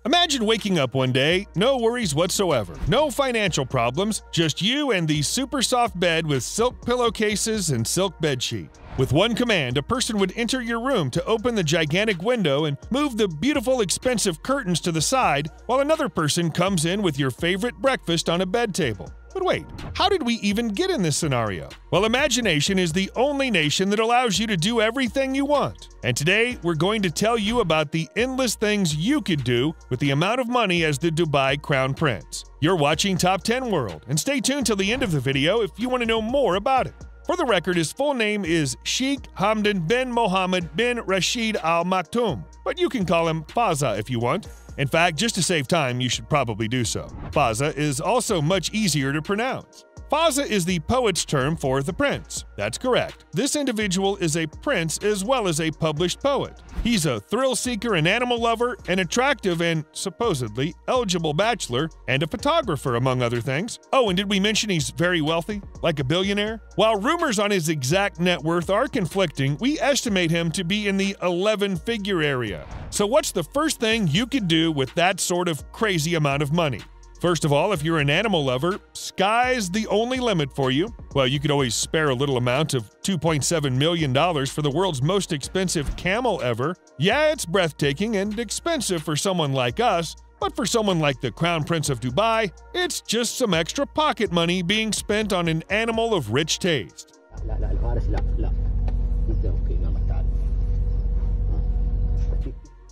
Imagine waking up one day, no worries whatsoever, no financial problems, just you and the super soft bed with silk pillowcases and silk bedsheet. With one command, a person would enter your room to open the gigantic window and move the beautiful, expensive curtains to the side, while another person comes in with your favorite breakfast on a bed table. But wait, how did we even get in this scenario? Well, imagination is the only nation that allows you to do everything you want. And today, we're going to tell you about the endless things you could do with the amount of money as the Dubai Crown Prince. You're watching Top 10 World, and stay tuned till the end of the video if you want to know more about it. For the record, his full name is Sheikh Hamdan bin Mohammed bin Rashid Al Maktoum, but you can call him Fazza if you want. In fact, just to save time, you should probably do so. Fazza is also much easier to pronounce. Fazza is the poet's term for the prince. That's correct. This individual is a prince as well as a published poet. He's a thrill seeker, an animal lover, an attractive and supposedly eligible bachelor, and a photographer, among other things. Oh, and did we mention he's very wealthy, like a billionaire? While rumors on his exact net worth are conflicting, we estimate him to be in the 11-figure area. So what's the first thing you could do with that sort of crazy amount of money? First of all, if you're an animal lover, sky's the only limit for you. Well, you could always spare a little amount of $2.7 million for the world's most expensive camel ever. Yeah, it's breathtaking and expensive for someone like us, but for someone like the Crown Prince of Dubai, it's just some extra pocket money being spent on an animal of rich taste.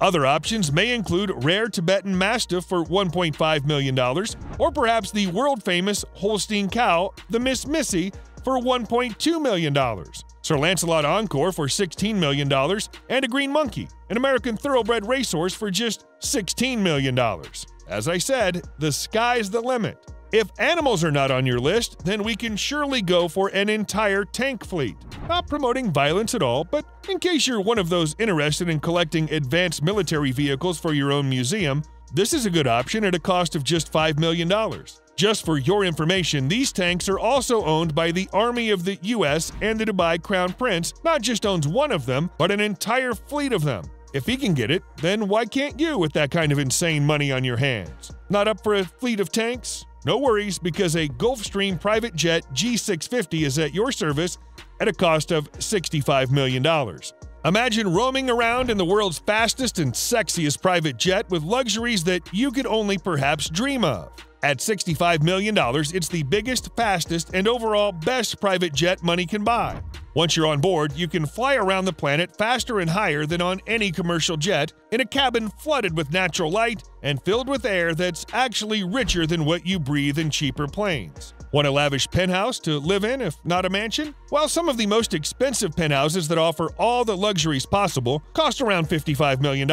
Other options may include rare Tibetan Mastiff for $1.5 million, or perhaps the world-famous Holstein cow, the Miss Missy, for $1.2 million, Sir Lancelot Encore for $16 million, and a green monkey, an American thoroughbred racehorse for just $16 million. As I said, the sky's the limit. If animals are not on your list, then we can surely go for an entire tank fleet. Not promoting violence at all, but in case you're one of those interested in collecting advanced military vehicles for your own museum, this is a good option at a cost of just $5 million. Just for your information, these tanks are also owned by the Army of the US, and the Dubai Crown Prince not just owns one of them, but an entire fleet of them. If he can get it, then why can't you with that kind of insane money on your hands? Not up for a fleet of tanks? No worries, because a Gulfstream private jet G650 is at your service at a cost of $65 million. Imagine roaming around in the world's fastest and sexiest private jet with luxuries that you could only perhaps dream of. At $65 million, it's the biggest, fastest, and overall best private jet money can buy. Once you're on board, you can fly around the planet faster and higher than on any commercial jet, in a cabin flooded with natural light and filled with air that's actually richer than what you breathe in cheaper planes. Want a lavish penthouse to live in, if not a mansion? Well, some of the most expensive penthouses that offer all the luxuries possible cost around $55 million.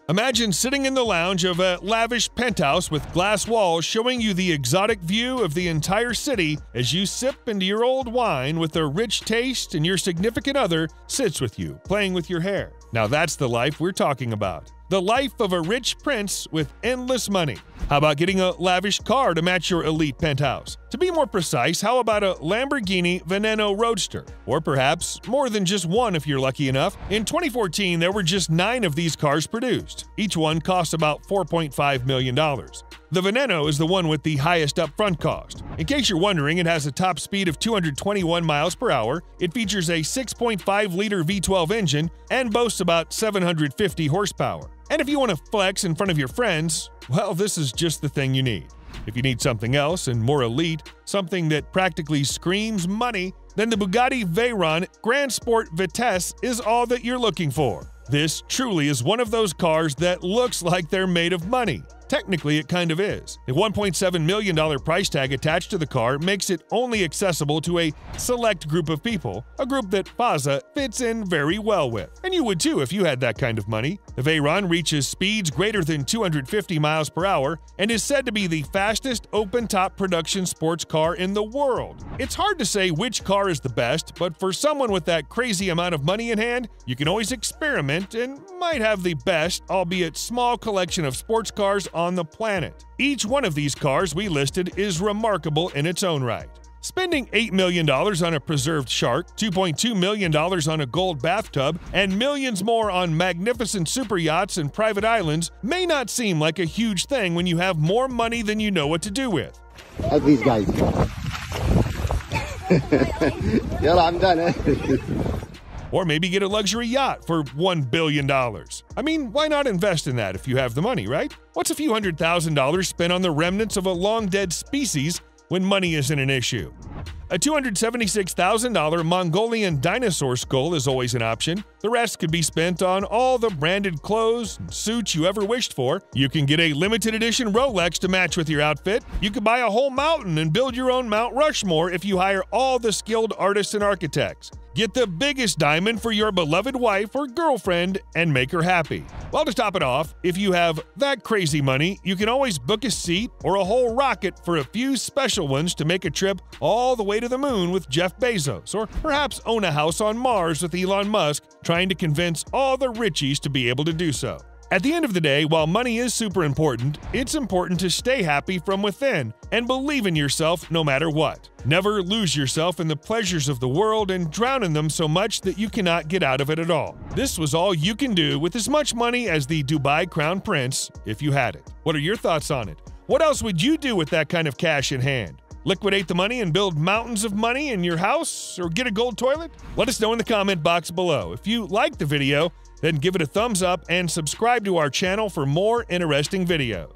Imagine sitting in the lounge of a lavish penthouse with glass walls showing you the exotic view of the entire city as you sip into your old wine with a rich taste and your significant other sits with you, playing with your hair. Now that's the life we're talking about. The life of a rich prince with endless money. How about getting a lavish car to match your elite penthouse? To be more precise, how about a Lamborghini Veneno Roadster? Or perhaps more than just one if you're lucky enough. In 2014, there were just 9 of these cars produced. Each one cost about $4.5 million. The Veneno is the one with the highest upfront cost. In case you're wondering, it has a top speed of 221 miles per hour, it features a 6.5-liter V12 engine, and boasts about 750 horsepower. And if you want to flex in front of your friends, well, this is just the thing you need. If you need something else and more elite, something that practically screams money, then the Bugatti Veyron Grand Sport Vitesse is all that you're looking for. This truly is one of those cars that looks like they're made of money. Technically, it kind of is. The $1.7 million price tag attached to the car makes it only accessible to a select group of people, a group that Fazza fits in very well with. And you would too if you had that kind of money. The Veyron reaches speeds greater than 250 miles per hour and is said to be the fastest open-top production sports car in the world. It's hard to say which car is the best, but for someone with that crazy amount of money in hand, you can always experiment and might have the best, albeit small, collection of sports cars on the planet. Each one of these cars we listed is remarkable in its own right. Spending $8 million on a preserved shark, $2.2 million on a gold bathtub, and millions more on magnificent super yachts and private islands may not seem like a huge thing when you have more money than you know what to do with. At these guys. Yalla, I'm done. Or maybe get a luxury yacht for $1 billion. I mean, why not invest in that if you have the money, right? What's a few $100,000 spent on the remnants of a long-dead species when money isn't an issue? A $276,000 Mongolian dinosaur skull is always an option. The rest could be spent on all the branded clothes and suits you ever wished for. You can get a limited edition Rolex to match with your outfit. You could buy a whole mountain and build your own Mount Rushmore if you hire all the skilled artists and architects. Get the biggest diamond for your beloved wife or girlfriend and make her happy. Well, to top it off, if you have that crazy money, you can always book a seat or a whole rocket for a few special ones to make a trip all the way to the moon with Jeff Bezos, or perhaps own a house on Mars with Elon Musk, trying to convince all the richies to be able to do so. At the end of the day, while money is super important, it's important to stay happy from within and believe in yourself no matter what. Never lose yourself in the pleasures of the world and drown in them so much that you cannot get out of it at all. This was all you can do with as much money as the Dubai Crown Prince, if you had it. What are your thoughts on it? What else would you do with that kind of cash in hand? Liquidate the money and build mountains of money in your house, or get a gold toilet? Let us know in the comment box below. If you liked the video, then give it a thumbs up and subscribe to our channel for more interesting videos.